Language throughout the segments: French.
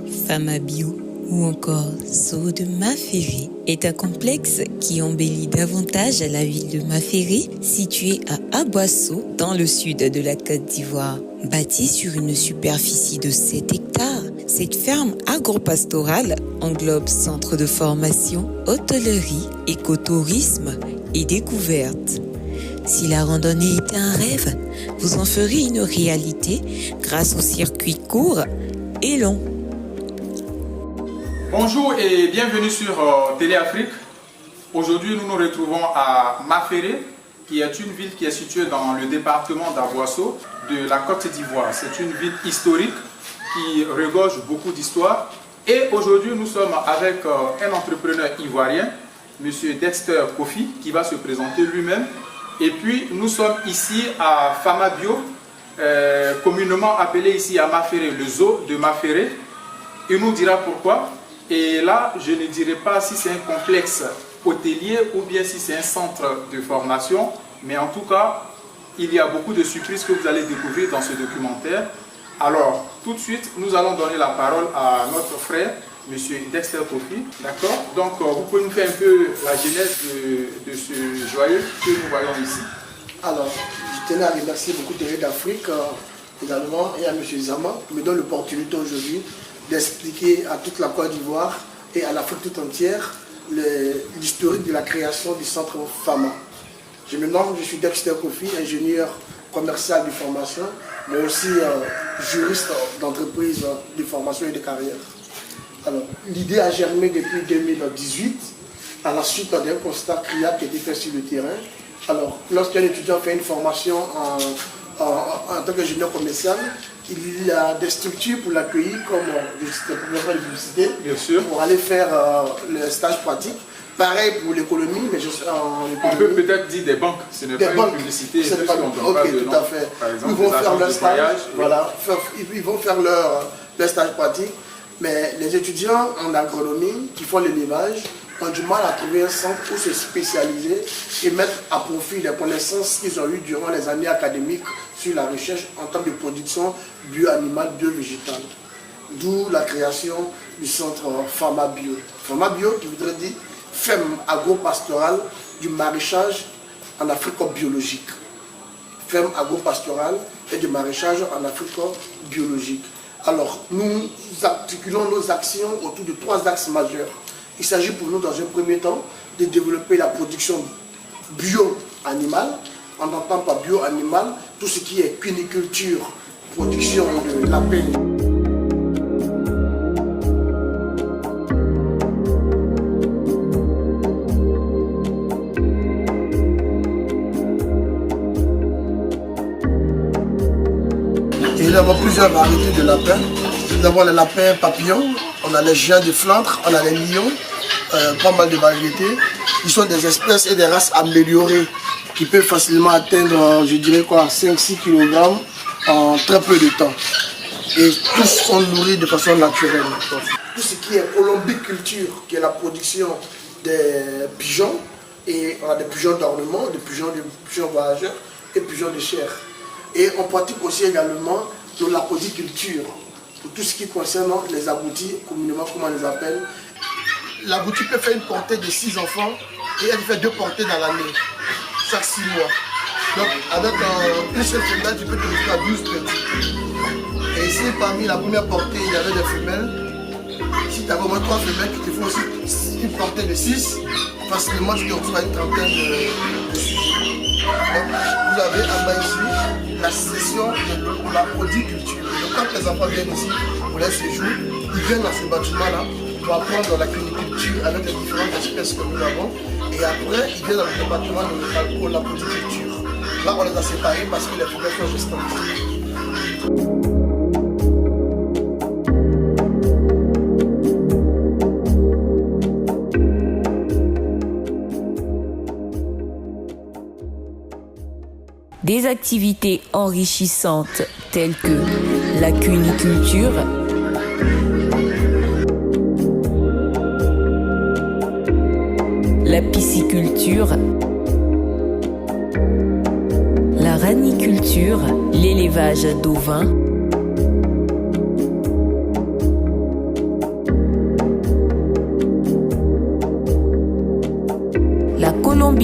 Fama Bio ou encore Zoo de Maféré est un complexe qui embellit davantage la ville de Maféré, située à Aboisseau, dans le sud de la Côte d'Ivoire. Bâtie sur une superficie de 7 hectares, cette ferme agro-pastorale englobe centres de formation, hôtellerie, écotourisme et découverte. Si la randonnée était un rêve, vous en ferez une réalité grâce aux circuits courts et longs. Bonjour et bienvenue sur Télé Afrique. Aujourd'hui, nous nous retrouvons à Maféré, qui est une ville qui est située dans le département d'Aboisseau de la Côte d'Ivoire. C'est une ville historique qui regorge beaucoup d'histoire. Et aujourd'hui, nous sommes avec un entrepreneur ivoirien, M. Dexter Kofi, qui va se présenter lui-même. Et puis, nous sommes ici à Fama Bio, communément appelé ici à Maféré, le zoo de Maféré. Il nous dira pourquoi. Et là, je ne dirai pas si c'est un complexe hôtelier ou bien si c'est un centre de formation. Mais en tout cas, il y a beaucoup de surprises que vous allez découvrir dans ce documentaire. Alors, tout de suite, nous allons donner la parole à notre frère, M. Dexter Kofi. D'accord? Donc, vous pouvez nous faire un peu la genèse de ce joyeux que nous voyons ici. Alors, je tenais à remercier beaucoup Télé d'Afrique également et à M. Zama qui me donne l'opportunité aujourd'hui d'expliquer à toute la Côte d'Ivoire et à l'Afrique tout entière l'historique de la création du centre Fama. Je me nomme, je suis Dexter Kofi, ingénieur commercial de formation, mais aussi juriste d'entreprise de formation et de carrière. Alors, l'idée a germé depuis 2018 à la suite d'un constat criard qui a été fait sur le terrain. Alors, lorsqu'un étudiant fait une formation en tant qu'ingénieur commercial, il y a des structures pour l'accueillir comme le professeur de publicité, bien sûr, pour aller faire le stage pratique. Pareil pour l'économie, mais je suis en économie. On peut peut-être dire des banques, ce n'est pas une publicité, c'est pas on ok, pas de tout nom. à fait. Par exemple, ils vont faire leur stage, voyage, voilà, ils vont faire leur stage pratique, mais les étudiants en agronomie qui font l'élevage ont du mal à trouver un centre où se spécialiser et mettre à profit les connaissances qu'ils ont eues durant les années académiques sur la recherche en termes de production bio-animale, bio-végétale. D'où la création du centre Fama Bio. Fama Bio qui voudrait dire ferme agro-pastorale du maraîchage en Afrique biologique. Ferme agro-pastorale et du maraîchage en Afrique biologique. Alors, nous articulons nos actions autour de 3 axes majeurs. Il s'agit pour nous, dans un premier temps, de développer la production bio-animale. On entend par bio-animal tout ce qui est cuniculture, production de lapins. Il y a plusieurs variétés de lapins. Nous avons les lapins papillons, on a les géants de Flandre, on a les lions, pas mal de variétés. Ils sont des espèces et des races améliorées qui peuvent facilement atteindre, je dirais quoi, 5-6 kg en très peu de temps. Et tous sont nourris de façon naturelle. Tout ce qui est colombiculture, qui est la production des pigeons, et on a des pigeons d'ornement, des pigeons voyageurs et pigeons de chair. Et on pratique aussi également de l'apodiculture, pour tout ce qui concerne les aboutis, communément comme on les appelle. L'abouti peut faire une portée de 6 enfants et elle fait 2 portées dans l'année, chaque 6 mois. Donc avec une seule femelle, tu peux te retrouver à 12 petits. Et ici, parmi la première portée, il y avait des femelles. Si tu as au moins 3 femelles qui te font aussi une portée de 6, facilement tu te retrouves à une trentaine de sujets. Donc vous avez en bas ici la session de la produculture. Donc quand les enfants viennent ici pour les séjours, ils viennent dans ces bâtiments-là pour apprendre la cuniculture avec les différentes espèces que nous avons. Et après, ils viennent dans le département local pour la produculture. Là, on les a séparés parce que les forêts sont gestantes. Des activités enrichissantes telles que la cuniculture, la pisciculture, la raniculture, l'élevage d'ovins,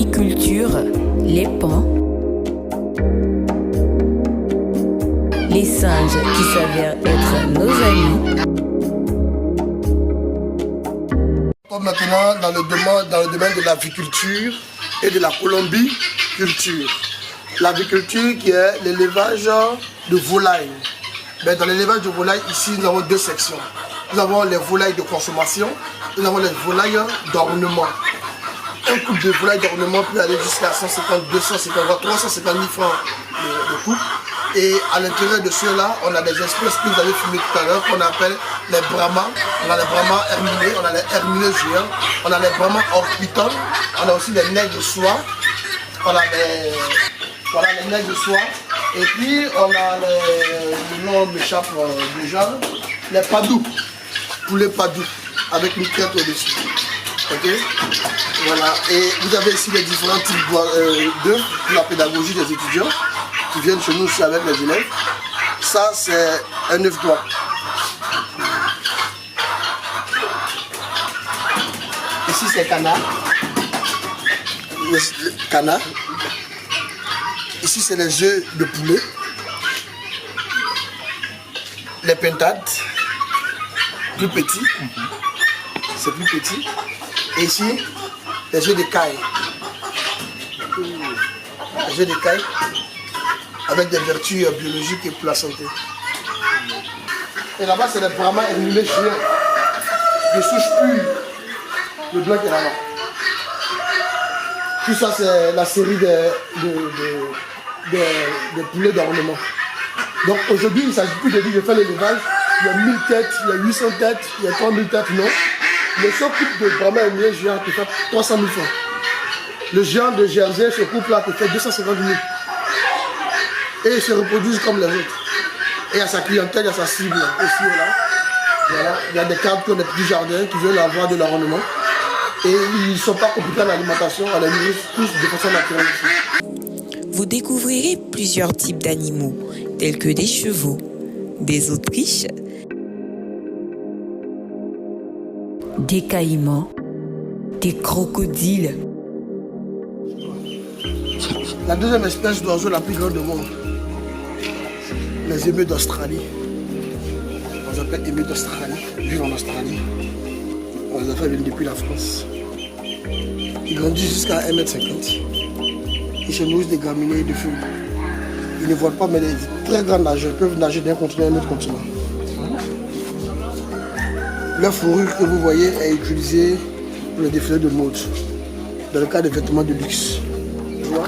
l'apiculture, les pans, les singes qui s'avèrent être nos amis. Maintenant, dans le domaine de l'aviculture et de la colombiculture. L'aviculture qui est l'élevage de volailles. Mais dans l'élevage de volailles, ici, nous avons deux sections. Nous avons les volailles de consommation, nous avons les volailles d'ornement. Un couple de volailles d'ornement peut aller jusqu'à 150, 250, 350 000 francs de couple. Et à l'intérieur de ceux-là, on a des espèces que vous avez fumées tout à l'heure, qu'on appelle les brahmas. On a les brahmas herminés, on a les herminés géants, on a les brahmas orpitones, on a aussi les nègres de soie, on a les nègres de soie, et puis on a le nom m'échappe déjà, les padous, poulet padou, avec une crête au-dessus. Ok, voilà, et vous avez ici les différents types d'œufs pour la pédagogie des étudiants qui viennent chez nous aussi avec les élèves. Ça, c'est un œuf d'oie. Ici, c'est canard. Le canard. Ici, c'est les œufs de poulet. Les pintades. Plus petits. C'est plus petit. Et ici, les œufs de caille. Les œufs de caille avec des vertus biologiques et pour la santé. Et là-bas, c'est les brahmas herminés géants, de souche pure. Le blanc qui est là-bas. Tout ça, c'est la série des poulets d'ornement. Donc aujourd'hui, il ne s'agit plus de dire que je fais l'élevage, il y a 1000 têtes, il y a 800 têtes, il y a 3000 têtes, non. Le seul couple de brahmas herminés géants qui fait 300 000 francs. Le géant de Jersey, ce couple-là, qui fait 250 000. Et ils se reproduisent comme les autres. Et il y a sa clientèle, il y a sa cible aussi là. Voilà. Il y a des cadres qui ont des petits jardins qui veulent avoir de l'ornement. Et ils ne sont pas compliqués à l'alimentation, à la nourriture, tous de façon naturelle. Vous découvrirez plusieurs types d'animaux, tels que des chevaux, des autriches, des caïmans, des crocodiles. La deuxième espèce d'oiseau la plus grande du monde, les émeutes d'Australie. On les appelle émeutes d'Australie, ils vivent en Australie. On les a fait venir depuis la France. Ils grandissent jusqu'à 1,50 m. Ils se nourrissent des graminées et de feuilles. Ils ne volent pas, mais les très grands nageurs peuvent nager d'un continent à un autre continent. Leur fourrure que vous voyez est utilisée pour le défilé de mode, dans le cas des vêtements de luxe. Tu vois?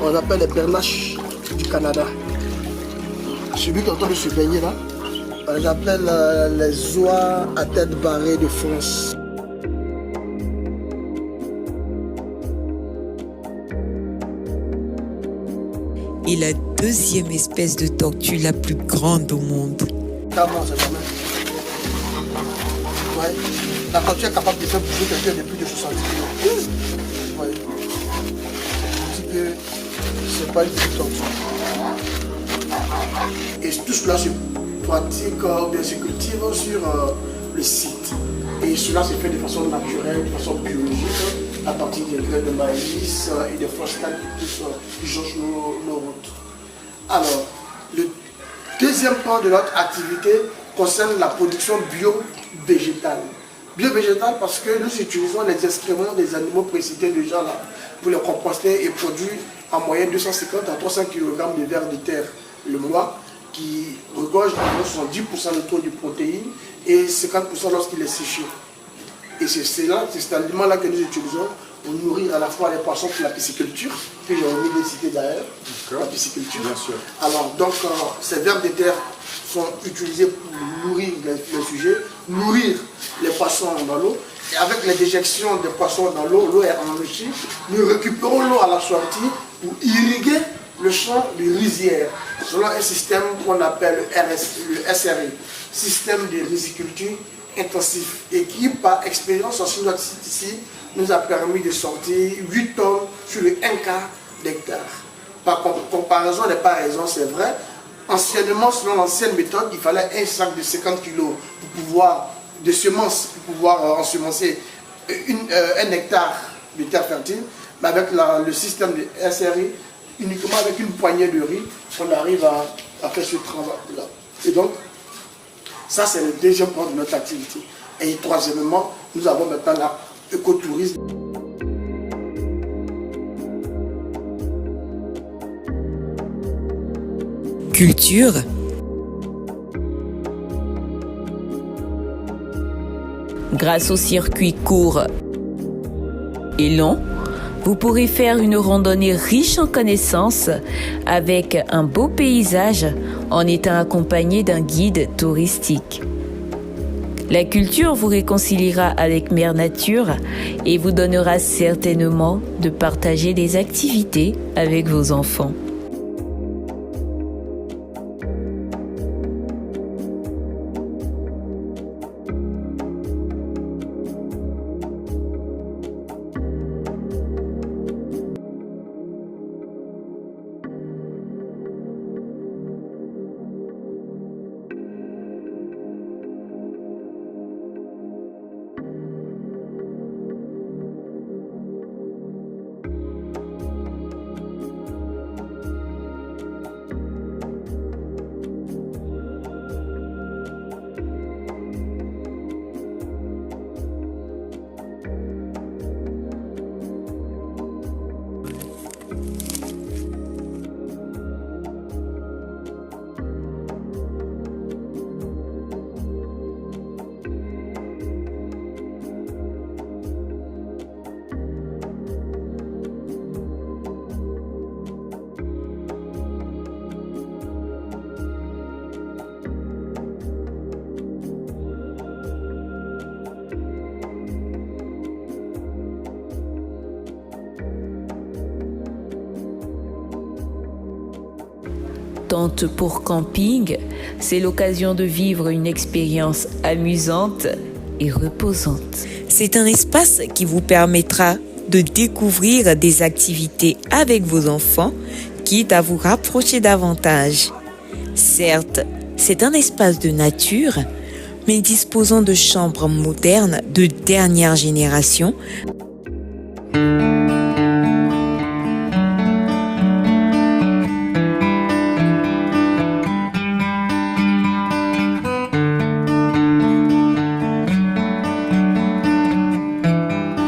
On les appelle les pernaches du Canada. Celui qui est en train de se baigner là, on les appelle les oies à tête barrée de France. Et la deuxième espèce de tortue la plus grande au monde. Comment c'est quand même? Ouais. La tortue est capable de faire bouger quelqu'un de plus de 60 kg. Ouais. Je dis que c'est pas une petite tortue. Et tout cela se pratique ou bien se cultive sur le site. Et cela se fait de façon naturelle, de façon biologique, à partir des graines de maïs et des frostales qui changent nos routes. Alors, le deuxième point de notre activité concerne la production bio-végétale. Bio-végétale parce que nous utilisons les excréments des animaux précités déjà là pour les composter et produire en moyenne 250 à 300 kg de vers de terre le mois, qui regorge environ 70% de taux de protéines et 50% lorsqu'il est séché. Et c'est cet aliment-là que nous utilisons pour nourrir à la fois les poissons pour la pisciculture, que j'ai oublié de citer d'ailleurs, la pisciculture. Bien sûr. Alors, donc, ces vers de terre sont utilisés pour nourrir les sujets, nourrir les poissons dans l'eau. Et avec les déjections des poissons dans l'eau, l'eau est enrichie. Nous récupérons l'eau à la sortie pour irriguer le champ de rizière, selon un système qu'on appelle le SRI, système de riziculture intensif, et qui, par expérience sur notre site ici, nous a permis de sortir 8 tonnes sur le 1 quart d'hectare. Par comparaison des paraisons, c'est vrai. Anciennement, selon l'ancienne méthode, il fallait un sac de 50 kg pour pouvoir, de semences, pour pouvoir ensemencer 1 hectare de terre fertile. Mais avec le système de SRI, uniquement avec une poignée de riz, on arrive à faire ce travail-là. Et donc, ça c'est le deuxième point de notre activité. Et troisièmement, nous avons maintenant l'écotourisme. Culture, grâce au circuit court et long, vous pourrez faire une randonnée riche en connaissances avec un beau paysage en étant accompagné d'un guide touristique. La culture vous réconciliera avec Mère Nature et vous donnera certainement de partager des activités avec vos enfants. Tente pour camping, c'est l'occasion de vivre une expérience amusante et reposante. C'est un espace qui vous permettra de découvrir des activités avec vos enfants, quitte à vous rapprocher davantage. Certes, c'est un espace de nature, mais disposant de chambres modernes de dernière génération,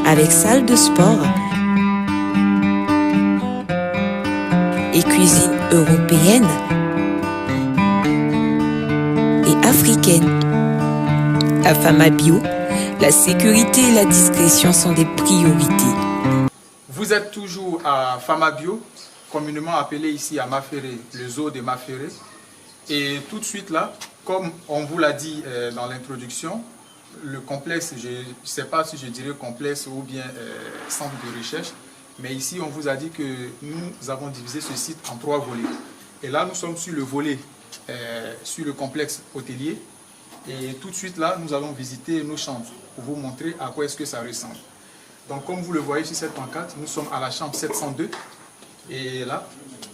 avec salle de sport et cuisine européenne et africaine. À Famabio, la sécurité et la discrétion sont des priorités. Vous êtes toujours à Famabio, communément appelé ici à Maféré, le zoo de Maféré. Et tout de suite là, comme on vous l'a dit dans l'introduction, le complexe, je ne sais pas si je dirais complexe ou bien centre de recherche, mais ici on vous a dit que nous avons divisé ce site en 3 volets. Et là nous sommes sur le volet, sur le complexe hôtelier. Et tout de suite là, nous allons visiter nos chambres pour vous montrer à quoi est-ce que ça ressemble. Donc comme vous le voyez sur cette pancarte, nous sommes à la chambre 702. Et là,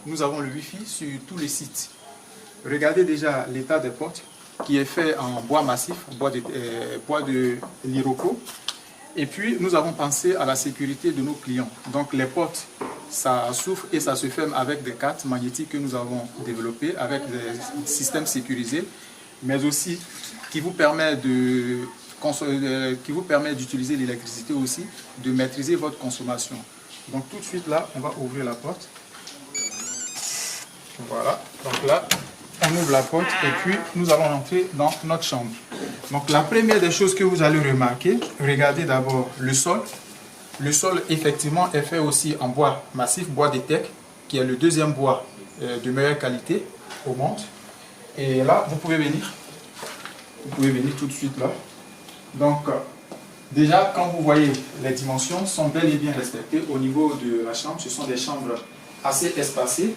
nous avons le Wi-Fi sur tous les sites. Regardez déjà l'état des portes, qui est fait en bois massif, bois de l'Iroko. Et puis, nous avons pensé à la sécurité de nos clients. Donc, les portes, ça s'ouvre et ça se ferme avec des cartes magnétiques que nous avons développées, avec des systèmes sécurisés, mais aussi qui vous permet d'utiliser l'électricité aussi, de maîtriser votre consommation. Donc, tout de suite, là, on va ouvrir la porte. Voilà. Donc là, on ouvre la porte et puis nous allons entrer dans notre chambre. Donc la première des choses que vous allez remarquer, regardez d'abord le sol. Le sol effectivement est fait aussi en bois massif, bois de teck, qui est le deuxième bois de meilleure qualité au monde. Et là, vous pouvez venir tout de suite là. Donc déjà, quand vous voyez les dimensions sont bel et bien respectées au niveau de la chambre. Ce sont des chambres assez espacées,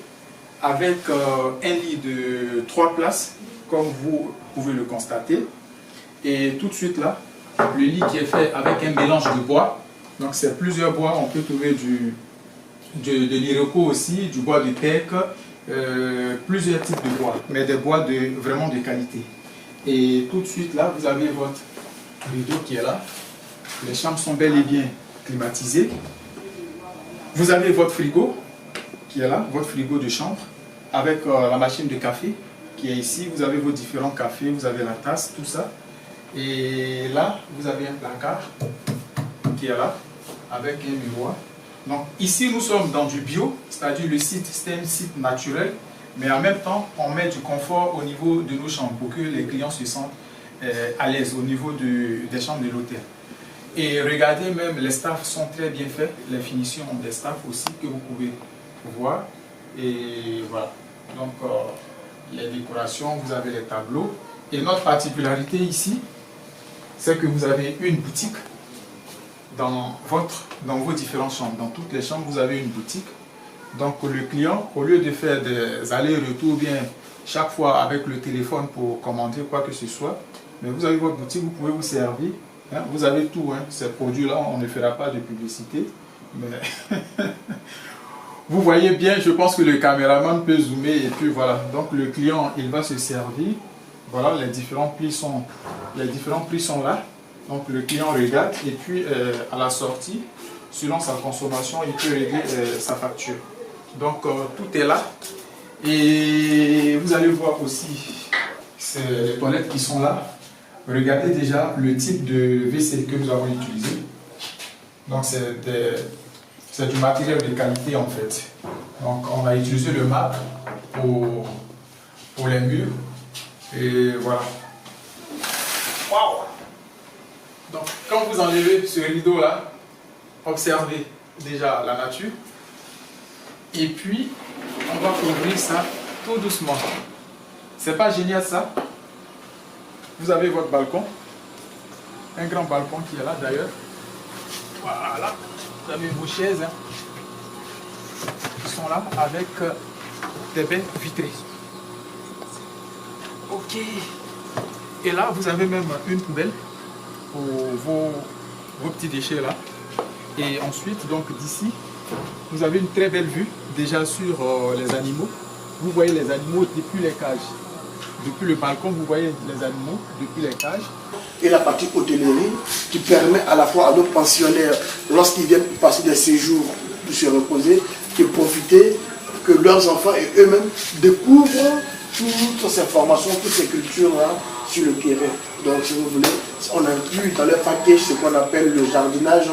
avec un lit de 3 places, comme vous pouvez le constater. Et tout de suite là, le lit qui est fait avec un mélange de bois. Donc c'est plusieurs bois, on peut trouver de l'Iroko aussi, du bois de teck, plusieurs types de bois, mais des bois vraiment de qualité. Et tout de suite là, vous avez votre rideau qui est là. Les chambres sont bel et bien climatisées. Vous avez votre frigo qui est là, votre frigo de chambre, avec la machine de café qui est ici. Vous avez vos différents cafés, vous avez la tasse, tout ça. Et là, vous avez un placard qui est là, avec un miroir. Donc ici, nous sommes dans du bio, c'est-à-dire le site, c'est un site naturel, mais en même temps, on met du confort au niveau de nos chambres pour que les clients se sentent à l'aise au niveau des chambres de l'hôtel. Et regardez, même les staffs sont très bien faits, les finitions des staffs aussi que vous pouvez voir. Et voilà, donc les décorations, vous avez les tableaux. Et notre particularité ici, c'est que vous avez une boutique dans vos différentes chambres. Dans toutes les chambres, vous avez une boutique. Donc le client, au lieu de faire des allers-retours bien chaque fois avec le téléphone pour commander quoi que ce soit, mais vous avez votre boutique, vous pouvez vous servir. Hein, vous avez tout, hein, ces produits-là, on ne fera pas de publicité. Mais vous voyez bien, je pense que le caméraman peut zoomer et puis voilà. Donc le client, il va se servir. Voilà, les différents prix sont là. Donc le client regarde et puis à la sortie, selon sa consommation, il peut régler sa facture. Donc tout est là. Et vous allez voir aussi les toilettes qui sont là. Regardez déjà le type de WC que nous avons utilisé. Donc c'est du matériel de qualité en fait. Donc on a utilisé le marbre pour les murs. Et voilà. Waouh! Donc quand vous enlevez ce rideau là, observez déjà la nature. Et puis on va ouvrir ça tout doucement. C'est pas génial ça? Vous avez votre balcon, un grand balcon qui est là d'ailleurs. Voilà, vous avez vos chaises hein, qui sont là avec des baies vitrées. Ok. Et là, vous avez même une poubelle pour vos petits déchets là. Et ensuite, donc d'ici, vous avez une très belle vue déjà sur les animaux. Vous voyez les animaux depuis les cages. Depuis le balcon, vous voyez les animaux depuis les cages. Et la partie hôtellerie qui permet à la fois à nos pensionnaires, lorsqu'ils viennent passer des séjours pour se reposer, de profiter, que leurs enfants et eux-mêmes découvrent toutes ces formations, toutes ces cultures-là sur le terrain. Donc, si vous voulez, on inclut dans le package ce qu'on appelle le jardinage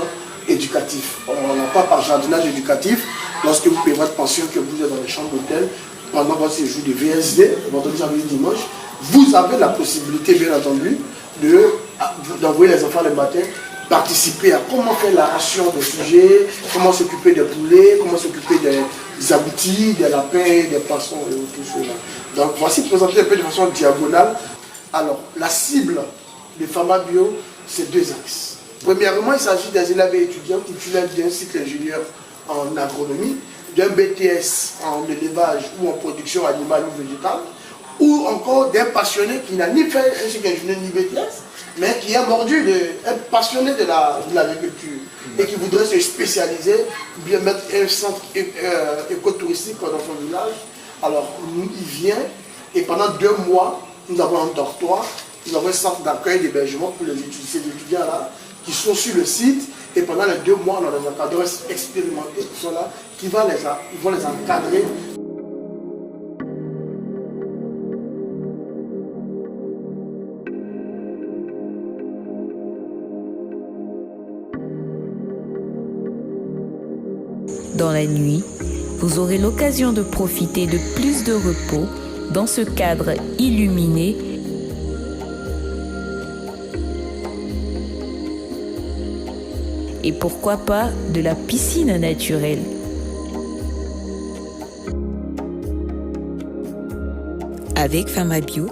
éducatif. On n'a pas par jardinage éducatif, lorsque vous payez votre pension, que vous êtes dans les chambres d'hôtel, pendant votre séjour de VSD, vendredi, samedi, dimanche, vous avez la possibilité, bien entendu, d'envoyer les enfants le matin, participer à comment faire la ration des sujets, comment s'occuper des poulets, comment s'occuper des aboutis, des lapins, des poissons et tout cela. Donc voici présenté un peu de façon diagonale. Alors, la cible de Famabio, c'est deux axes. Premièrement, il s'agit des élèves et étudiants titulaires d'un cycle ingénieur en agronomie, d'un BTS en élevage ou en production animale ou végétale, ou encore d'un passionné qui n'a ni fait un cycle ingénieur ni BTS, mais qui est mordu, un passionné de l'agriculture et qui voudrait se spécialiser, ou bien mettre un centre écotouristique dans son village. Alors, il vient et pendant 2 mois, nous avons un dortoir, nous avons un centre d'accueil d'hébergement pour ces étudiants-là qui sont sur le site. Et pendant les 2 mois, on a des encadreurs expérimentés qui sont là, qui vont les encadrer. Dans la nuit, vous aurez l'occasion de profiter de plus de repos dans ce cadre illuminé et pourquoi pas de la piscine naturelle. Avec Famabio,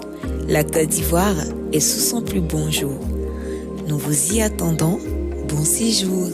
la Côte d'Ivoire est sous son plus bon jour. Nous vous y attendons. Bon séjour.